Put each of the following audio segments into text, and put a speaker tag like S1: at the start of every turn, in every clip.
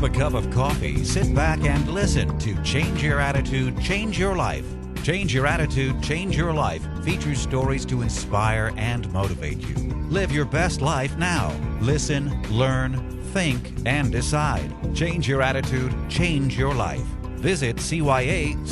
S1: a cup of coffee, sit back and listen to Change Your Attitude, Change Your Life. Change Your Attitude, Change Your Life features stories to inspire and motivate you. Live your best life now. Listen, learn, think, and decide. Change your attitude, change your life. Visit cyacyl.com.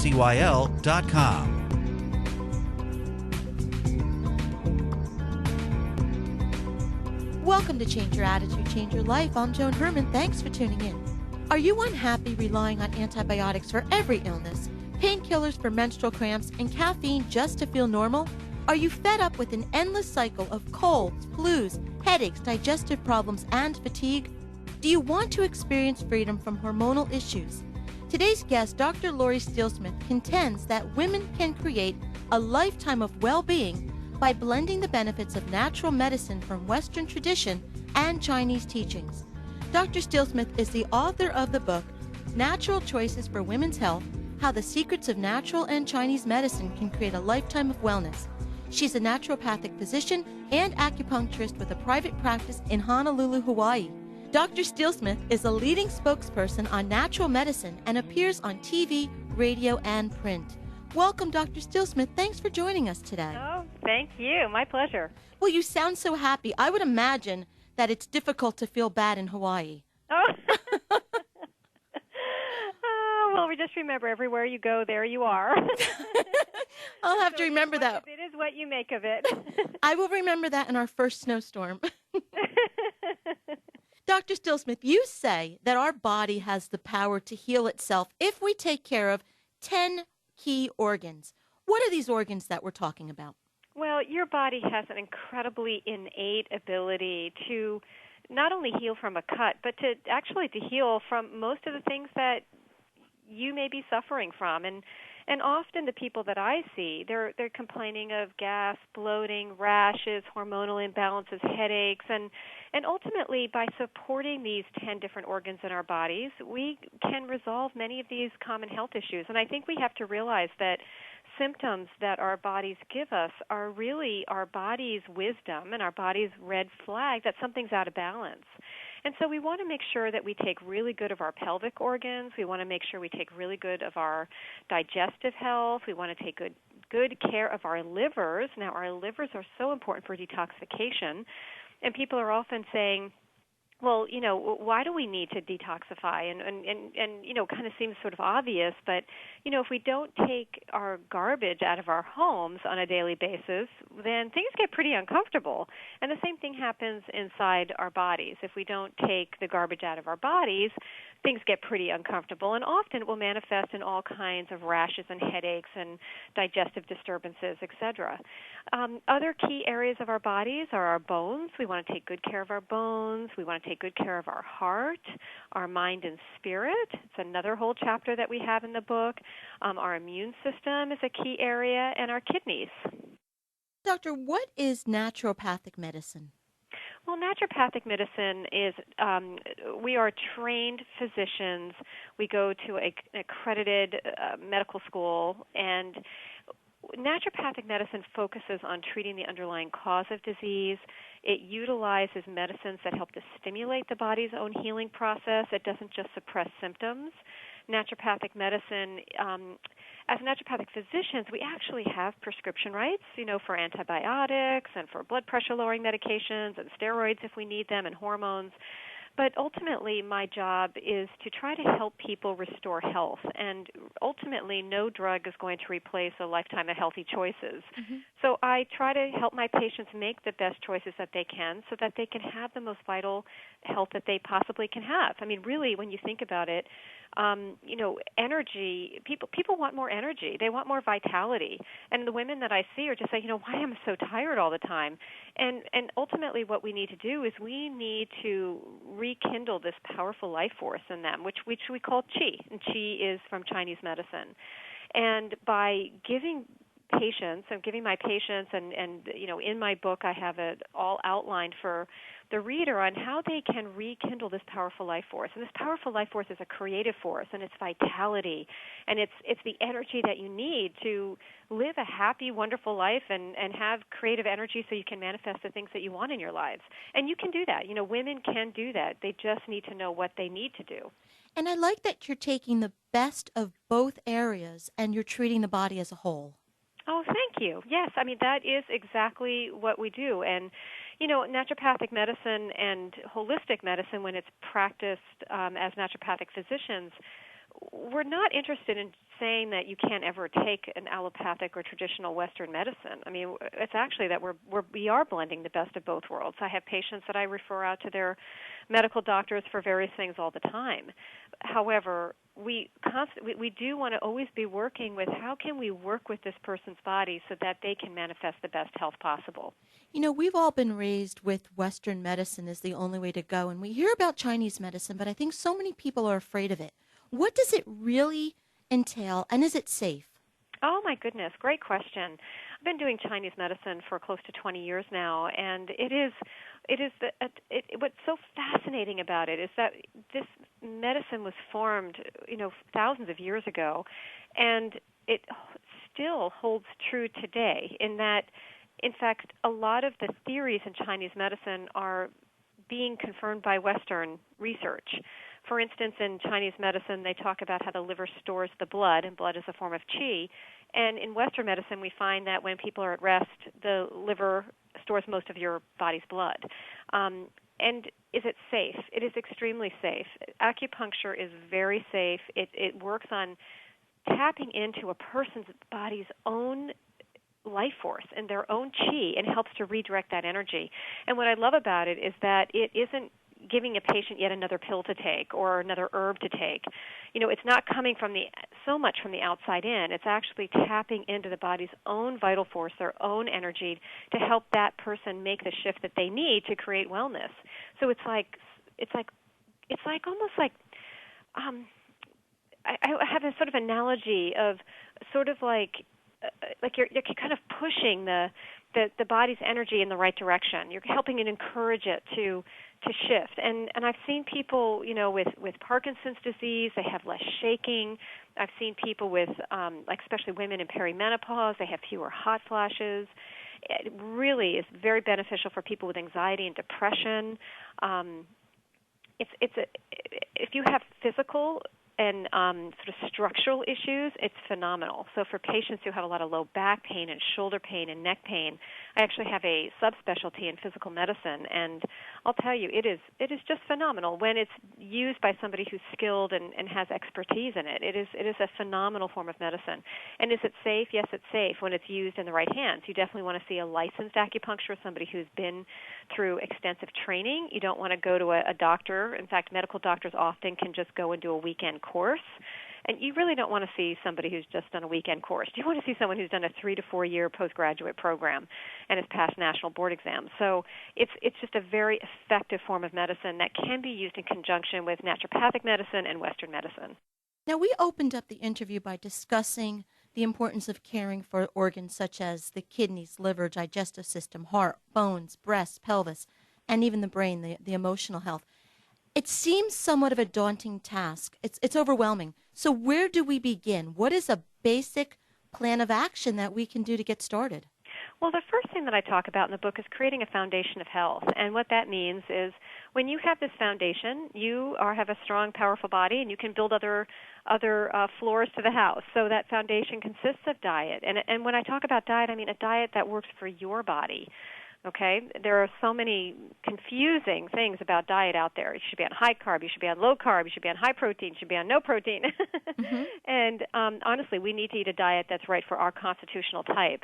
S2: Welcome to Change Your Attitude, Change Your Life. I'm Joan Herman. Thanks for tuning in. Are you unhappy relying on antibiotics for every illness, painkillers for menstrual cramps, and caffeine just to feel normal? Are you fed up with an endless cycle of colds, flus, headaches, digestive problems, and fatigue? Do you want to experience freedom from hormonal issues? Today's guest, Dr. Laurie Steelsmith, contends that women can create a lifetime of well-being by blending the benefits of natural medicine from Western tradition and Chinese teachings. Dr. Steelsmith is the author of the book, Natural Choices for Women's Health, How the Secrets of Natural and Chinese Medicine Can Create a Lifetime of Wellness. She's a naturopathic physician and acupuncturist with a private practice in Honolulu, Hawaii. Dr. Steelsmith is a leading spokesperson on natural medicine and appears on TV, radio, and print. Welcome, Dr. Steelsmith. Thanks for joining us today.
S3: Oh, thank you. My pleasure.
S2: Well, you sound so happy. I would imagine that it's difficult to feel bad in Hawaii.
S3: Oh. Well, we just remember everywhere you go, there you are.
S2: I'll have to remember that.
S3: It is what you make of it.
S2: I will remember that in our first snowstorm. Dr. Steelsmith, you say that our body has the power to heal itself if we take care of 10 key organs. What are these organs that we're talking about?
S3: Well, your body has an incredibly innate ability to not only heal from a cut, but to heal from most of the things that you may be suffering from. And often the people that I see, they're complaining of gas, bloating, rashes, hormonal imbalances, headaches, and ultimately by supporting these 10 different organs in our bodies, we can resolve many of these common health issues. And I think we have to realize that symptoms that our bodies give us are really our body's wisdom and our body's red flag that something's out of balance. And so we want to make sure that we take really good of our pelvic organs. We want to make sure we take really good of our digestive health. We want to take good care of our livers. Now, our livers are so important for detoxification. And people are often saying, well, why do we need to detoxify? And kind of seems sort of obvious, but, if we don't take our garbage out of our homes on a daily basis, then things get pretty uncomfortable. And the same thing happens inside our bodies. If we don't take the garbage out of our bodies, things get pretty uncomfortable, and often it will manifest in all kinds of rashes and headaches and digestive disturbances, etc. Other key areas of our bodies are our bones. We want to take good care of our bones. We want to take good care of our heart, our mind and spirit. It's another whole chapter that we have in the book. Our immune system is a key area, and our kidneys.
S2: Doctor, what is naturopathic medicine?
S3: Well, naturopathic medicine is, we are trained physicians. We go to an accredited medical school, and naturopathic medicine focuses on treating the underlying cause of disease. It utilizes medicines that help to stimulate the body's own healing process. It doesn't just suppress symptoms. Naturopathic medicine, as naturopathic physicians, we actually have prescription rights, for antibiotics and for blood pressure lowering medications and steroids if we need them and hormones. But ultimately, my job is to try to help people restore health. And ultimately, no drug is going to replace a lifetime of healthy choices. Mm-hmm. So I try to help my patients make the best choices that they can so that they can have the most vital health that they possibly can have. I mean, really, when you think about it, energy, people want more energy. They want more vitality. And the women that I see are just saying, why am I so tired all the time? And ultimately what we need to do is we need to rekindle this powerful life force in them, which we call qi. And qi is from Chinese medicine. And by giving patients, I'm giving my patients, and in my book I have it all outlined for the reader on how they can rekindle this powerful life force. And this powerful life force is a creative force, and it's vitality, and it's the energy that you need to live a happy, wonderful life and have creative energy so you can manifest the things that you want in your lives. And you can do that. Women can do that. They just need to know what they need to do.
S2: And I like that you're taking the best of both areas and you're treating the body as a whole.
S3: Oh, thank you. Yes, I mean, that is exactly what we do. And, naturopathic medicine and holistic medicine, when it's practiced as naturopathic physicians, we're not interested in saying that you can't ever take an allopathic or traditional Western medicine. I mean, it's actually that we are blending the best of both worlds. I have patients that I refer out to their medical doctors for various things all the time. However, we do want to always be working with how can we work with this person's body so that they can manifest the best health possible.
S2: We've all been raised with Western medicine as the only way to go, and we hear about Chinese medicine, but I think so many people are afraid of it. What does it really entail, and is it safe?
S3: Oh, my goodness. Great question. I've been doing Chinese medicine for close to 20 years now, and what's so fascinating about it is that this medicine was formed, thousands of years ago, and it still holds true today in that, in fact, a lot of the theories in Chinese medicine are being confirmed by Western research. For instance, in Chinese medicine, they talk about how the liver stores the blood, and blood is a form of qi. And in Western medicine, we find that when people are at rest, the liver stores most of your body's blood. And is it safe? It is extremely safe. Acupuncture is very safe. It works on tapping into a person's body's own life force and their own qi and helps to redirect that energy. And what I love about it is that it isn't giving a patient yet another pill to take or another herb to take. It's not coming so much from the outside in. It's actually tapping into the body's own vital force, their own energy, to help that person make the shift that they need to create wellness. So it's almost like I have a sort of analogy of sort of like you're kind of pushing the body's energy in the right direction. You're helping and encourage it to shift. And I've seen people, with Parkinson's disease, they have less shaking. I've seen people with, especially women in perimenopause, they have fewer hot flashes. It really is very beneficial for people with anxiety and depression. If you have physical and sort of structural issues, it's phenomenal. So for patients who have a lot of low back pain and shoulder pain and neck pain, I actually have a subspecialty in physical medicine, and I'll tell you, it is just phenomenal when it's used by somebody who's skilled and has expertise in it. It is a phenomenal form of medicine. And is it safe? Yes, it's safe when it's used in the right hands. You definitely want to see a licensed acupuncturist, somebody who's been through extensive training. You don't want to go to a doctor. In fact, medical doctors often can just go and do a weekend course. And you really don't want to see somebody who's just done a weekend course. You want to see someone who's done a 3 to 4 year postgraduate program and has passed national board exams. So it's just a very effective form of medicine that can be used in conjunction with naturopathic medicine and Western medicine.
S2: Now, we opened up the interview by discussing the importance of caring for organs such as the kidneys, liver, digestive system, heart, bones, breast, pelvis, and even the brain, the emotional health. It seems somewhat of a daunting task. It's overwhelming. So where do we begin? What is a basic plan of action that we can do to get started?
S3: Well, the first thing that I talk about in the book is creating a foundation of health. And what that means is when you have this foundation, you have a strong, powerful body, and you can build other floors to the house. So that foundation consists of diet. And when I talk about diet, I mean a diet that works for your body. Okay, there are so many confusing things about diet out there. You should be on high carb, you should be on low carb, you should be on high protein, you should be on no protein. Mm-hmm. And honestly, we need to eat a diet that's right for our constitutional type.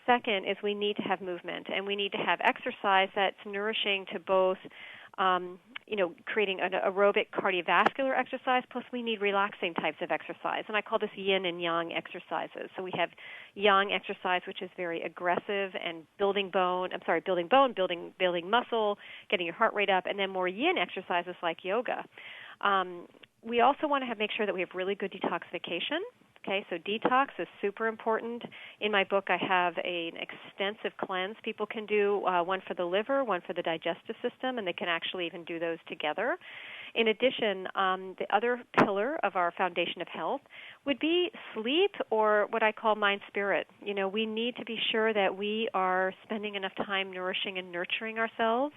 S3: Second is we need to have movement, and we need to have exercise that's nourishing to both creating an aerobic cardiovascular exercise, plus we need relaxing types of exercise. And I call this yin and yang exercises. So we have yang exercise, which is very aggressive and building muscle, getting your heart rate up, and then more yin exercises like yoga. We also want to make sure that we have really good detoxification. Okay, so detox is super important. In my book, I have an extensive cleanse people can do, one for the liver, one for the digestive system, and they can actually even do those together. In addition, the other pillar of our foundation of health would be sleep, or what I call mind-spirit. You know, we need to be sure that we are spending enough time nourishing and nurturing ourselves,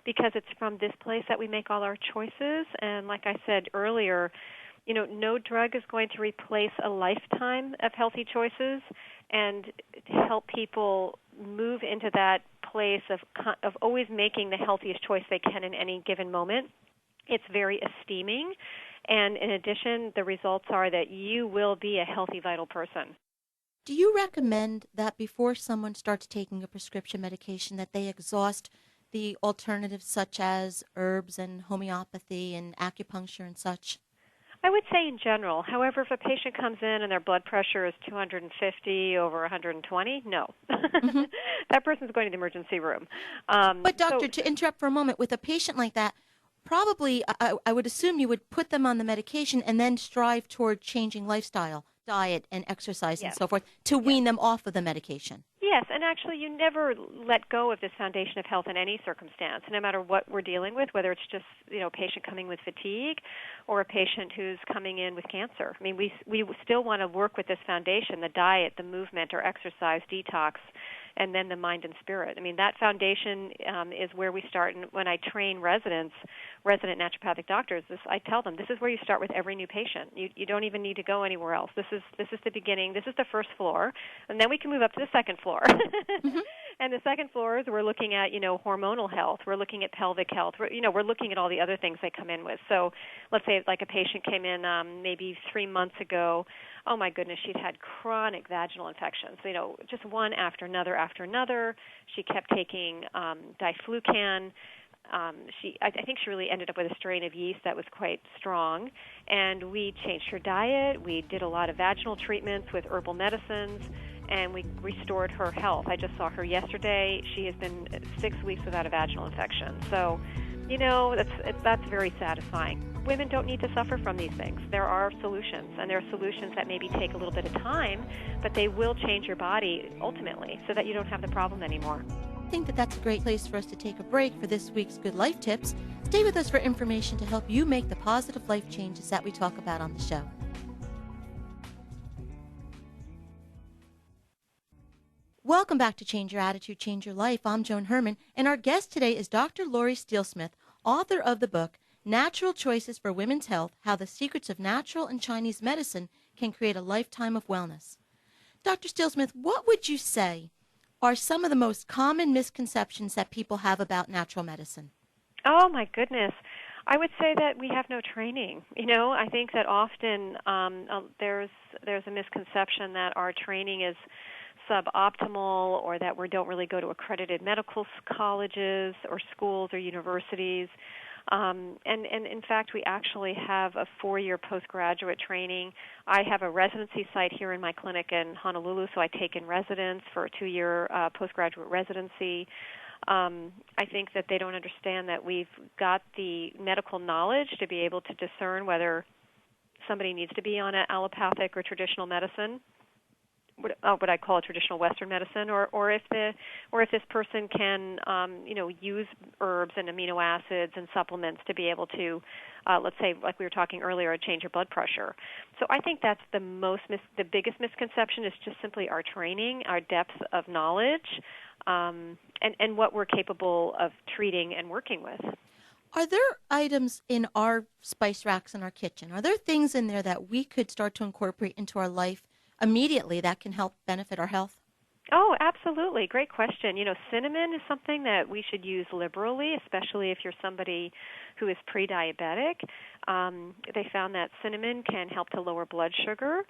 S3: because it's from this place that we make all our choices. And like I said earlier, you know, no drug is going to replace a lifetime of healthy choices, and to help people move into that place of always making the healthiest choice they can in any given moment. It's very esteeming, and in addition, the results are that you will be a healthy, vital person.
S2: Do you recommend that before someone starts taking a prescription medication that they exhaust the alternatives such as herbs and homeopathy and acupuncture and such?
S3: I would say in general. However, if a patient comes in and their blood pressure is 250 over 120, no.
S2: Hmm.
S3: That person's going to the emergency room.
S2: But doctor, to interrupt for a moment, with a patient like that, probably I would assume you would put them on the medication and then strive toward changing lifestyle, diet, and exercise and
S3: Yes.
S2: so forth to
S3: Yes.
S2: wean them off of the medication.
S3: Yes, and actually you never let go of this foundation of health in any circumstance, no matter what we're dealing with, whether it's just, you know, a patient coming with fatigue or a patient who's coming in with cancer. I mean, we still want to work with this foundation, the diet, the movement, or exercise, detox, and then the mind and spirit. I mean, that foundation is where we start. And when I train resident naturopathic doctors, I tell them, this is where you start with every new patient. You don't even need to go anywhere else. This is the beginning. This is the first floor, and then we can move up to the second floor.
S2: Hmm.
S3: And the second floor is we're looking at, you know, hormonal health. We're looking at pelvic health. We're looking at all the other things they come in with. So let's say like a patient came in maybe 3 months ago. Oh, my goodness, she'd had chronic vaginal infections, you know, just one after another after another. She kept taking diflucan. I think she really ended up with a strain of yeast that was quite strong, and we changed her diet. We did a lot of vaginal treatments with herbal medicines, and we restored her health. I just saw her yesterday. She has been 6 weeks without a vaginal infection. So, you know, that's very satisfying. Women don't need to suffer from these things. There are solutions, and there are solutions that maybe take a little bit of time, but they will change your body ultimately so that you don't have the problem anymore.
S2: I think that that's a great place for us to take a break for this week's Good Life Tips. Stay with us for information to help you make the positive life changes that we talk about on the show. Welcome back to Change Your Attitude, Change Your Life. I'm Joan Herman, and our guest today is Dr. Laurie Steelsmith, author of the book, Natural Choices for Women's Health, How the Secrets of Natural and Chinese Medicine Can Create a Lifetime of Wellness. Dr. Steelsmith, what would you say are some of the most common misconceptions that people have about natural medicine?
S3: Oh, my goodness. I would say that we have no training. You know, I think that often there's a misconception that our training is suboptimal, or that we don't really go to accredited medical colleges or schools or universities. And in fact, we actually have a 4-year postgraduate training. I have a residency site here in my clinic in Honolulu, so I take in residents for a 2-year postgraduate residency. I think that they don't understand that we've got the medical knowledge to be able to discern whether somebody needs to be on an allopathic or traditional medicine, what I call a traditional Western medicine, or if this person can use herbs and amino acids and supplements to be able to, let's say, like we were talking earlier, change your blood pressure. So I think that's the biggest misconception is just simply our training, our depth of knowledge, and what we're capable of treating and working with.
S2: Are there items in our spice racks in our kitchen? Are there things in there that we could start to incorporate into our life immediately that can help benefit our health?
S3: Oh, absolutely. Great question. You know, cinnamon is something that we should use liberally, especially if you're somebody who is pre-diabetic. They found that cinnamon can help to lower blood sugar.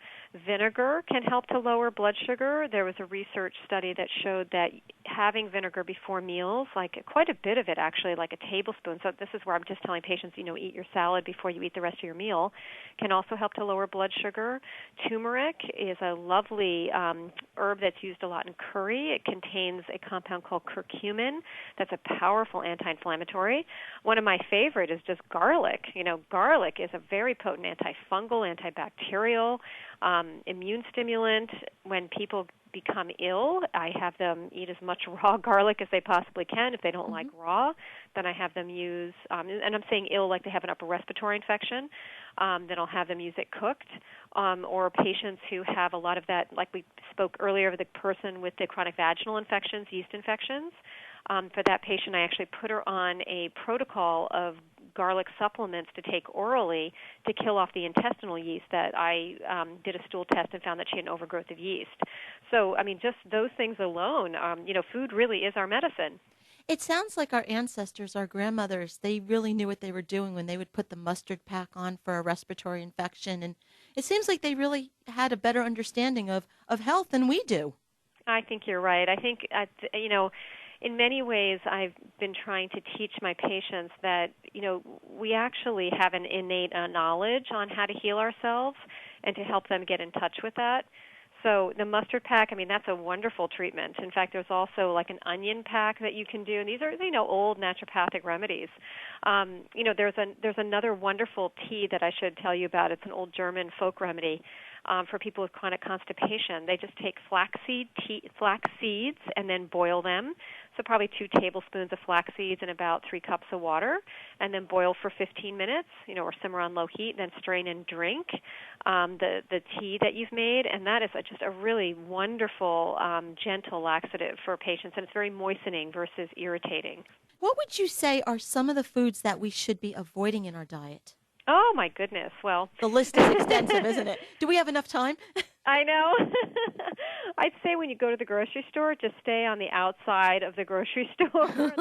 S3: Vinegar can help to lower blood sugar. There was a research study that showed that having vinegar before meals, like quite a bit of it actually, like a tablespoon. So this is where I'm just telling patients, eat your salad before you eat the rest of your meal, can also help to lower blood sugar. Turmeric is a lovely herb that's used a lot in curry. It contains a compound called curcumin that's a powerful anti-inflammatory. One of my favorite is just garlic. Garlic is a very potent antifungal, antibacterial, immune stimulant. When people become ill, I have them eat as much raw garlic as they possibly can. If they don't like raw, then I have them use, and I'm saying ill like they have an upper respiratory infection, then I'll have them use it cooked. Or patients who have a lot of that, like we spoke earlier, the person with the chronic vaginal infections, yeast infections. For that patient, I actually put her on a protocol of garlic supplements to take orally to kill off the intestinal yeast that I did a stool test and found that she had an overgrowth of yeast. So, just those things alone, food really is our medicine.
S2: It sounds like our ancestors, our grandmothers, they really knew what they were doing when they would put the mustard pack on for a respiratory infection. And it seems like they really had a better understanding of health than we do.
S3: I think you're right. I think, in many ways, I've been trying to teach my patients that, we actually have an innate knowledge on how to heal ourselves and to help them get in touch with that. So the mustard pack, that's a wonderful treatment. In fact, there's also like an onion pack that you can do, and these are, old naturopathic remedies. There's another wonderful tea that I should tell you about. It's an old German folk remedy for people with chronic constipation. They just take flax seeds and then boil them. So probably 2 tablespoons of flax seeds and about 3 cups of water, and then boil for 15 minutes, or simmer on low heat, then strain and drink the tea that you've made. And that is just a really wonderful, gentle laxative for patients, and it's very moistening versus irritating.
S2: What would you say are some of the foods that we should be avoiding in our diet?
S3: Oh, my goodness. Well,
S2: the list is extensive, isn't it? Do we have enough time?
S3: I know. I'd say when you go to the grocery store, just stay on the outside of the grocery store,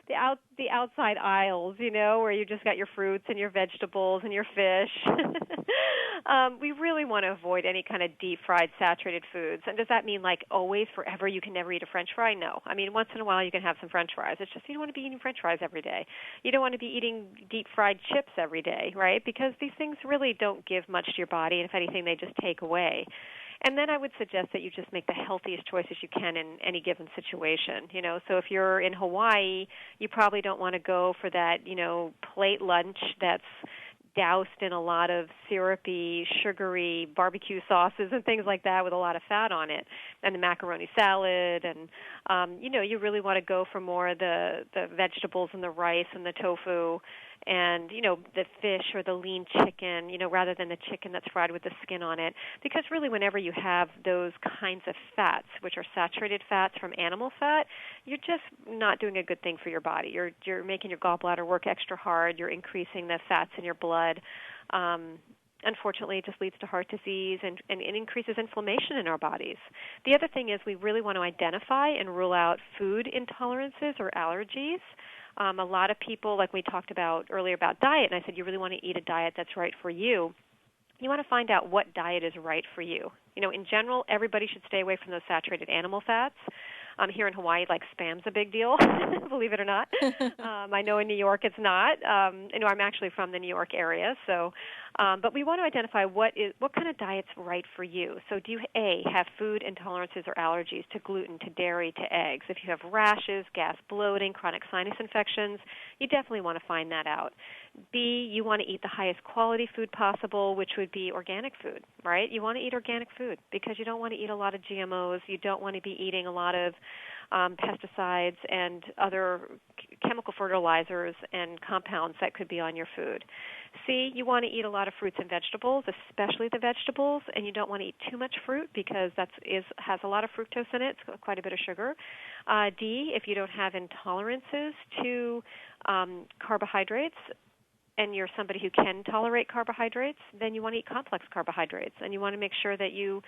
S3: the outside aisles, where you just got your fruits and your vegetables and your fish. We really want to avoid any kind of deep-fried, saturated foods. And does that mean, like, always, forever, you can never eat a French fry? No. Once in a while you can have some French fries. It's just you don't want to be eating French fries every day. You don't want to be eating deep-fried chips every day, right? Because these things really don't give much to your body, and if anything, they just take away. And then I would suggest that you just make the healthiest choices you can in any given situation. So if you're in Hawaii, you probably don't want to go for that, plate lunch that's doused in a lot of syrupy, sugary barbecue sauces and things like that with a lot of fat on it, and the macaroni salad. And, you really want to go for more of the vegetables and the rice and the tofu and, the fish or the lean chicken, rather than the chicken that's fried with the skin on it. Because really whenever you have those kinds of fats, which are saturated fats from animal fat, you're just not doing a good thing for your body. You're making your gallbladder work extra hard. You're increasing the fats in your blood. Unfortunately, it just leads to heart disease and it increases inflammation in our bodies. The other thing is we really want to identify and rule out food intolerances or allergies. A lot of people, like we talked about earlier about diet, and I said you really want to eat a diet that's right for you. You want to find out what diet is right for you. In general, everybody should stay away from those saturated animal fats. Here in Hawaii, like Spam's a big deal, believe it or not. I know in New York it's not. I'm actually from the New York area, so. But we want to identify what kind of diet's right for you. So do you, A, have food intolerances or allergies to gluten, to dairy, to eggs? If you have rashes, gas, bloating, chronic sinus infections, you definitely want to find that out. B, you want to eat the highest quality food possible, which would be organic food, right? You want to eat organic food because you don't want to eat a lot of GMOs. You don't want to be eating a lot of pesticides and other chemical fertilizers and compounds that could be on your food. C, you want to eat a lot of fruits and vegetables, especially the vegetables, and you don't want to eat too much fruit because has a lot of fructose in it. It's got quite a bit of sugar. D, if you don't have intolerances to carbohydrates, and you're somebody who can tolerate carbohydrates, then you want to eat complex carbohydrates, and you want to make sure that you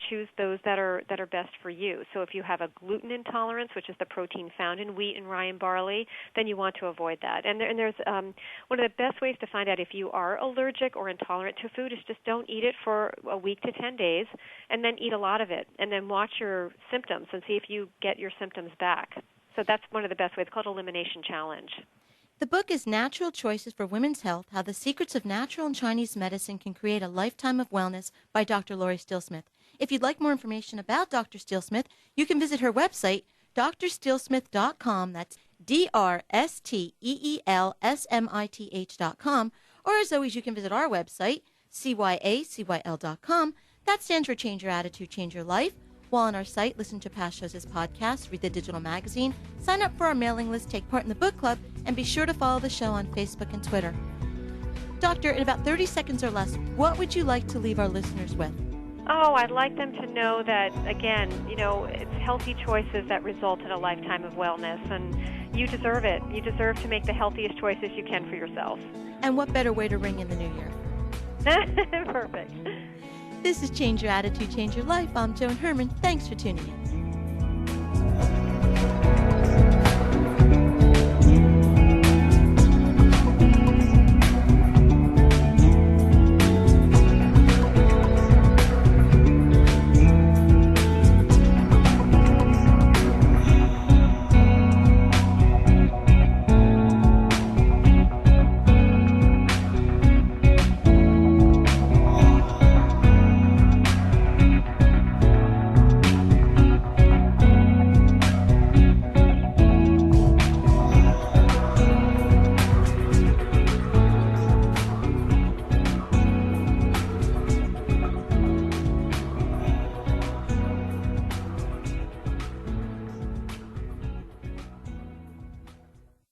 S3: choose those that are best for you. So if you have a gluten intolerance, which is the protein found in wheat and rye and barley, then you want to avoid that. And there's one of the best ways to find out if you are allergic or intolerant to food is just don't eat it for a week to 10 days, and then eat a lot of it, and then watch your symptoms and see if you get your symptoms back. So that's one of the best ways. It's called Elimination Challenge.
S2: The book is Natural Choices for Women's Health, How the Secrets of Natural and Chinese Medicine Can Create a Lifetime of Wellness by Dr. Laurie Steelsmith. If you'd like more information about Dr. Steelsmith, you can visit her website, drsteelsmith.com. That's drsteelsmith.com. Or as always, you can visit our website, cyacyl.com. That stands for Change Your Attitude, Change Your Life. While on our site, listen to past shows as podcasts, read the digital magazine, sign up for our mailing list, take part in the book club, and be sure to follow the show on Facebook and Twitter. Doctor, in about 30 seconds or less, what would you like to leave our listeners with?
S3: Oh, I'd like them to know that, again, it's healthy choices that result in a lifetime of wellness, and you deserve it. You deserve to make the healthiest choices you can for yourself.
S2: And what better way to ring in the new year?
S3: Perfect.
S2: This is Change Your Attitude, Change Your Life. I'm Joan Herman. Thanks for tuning in.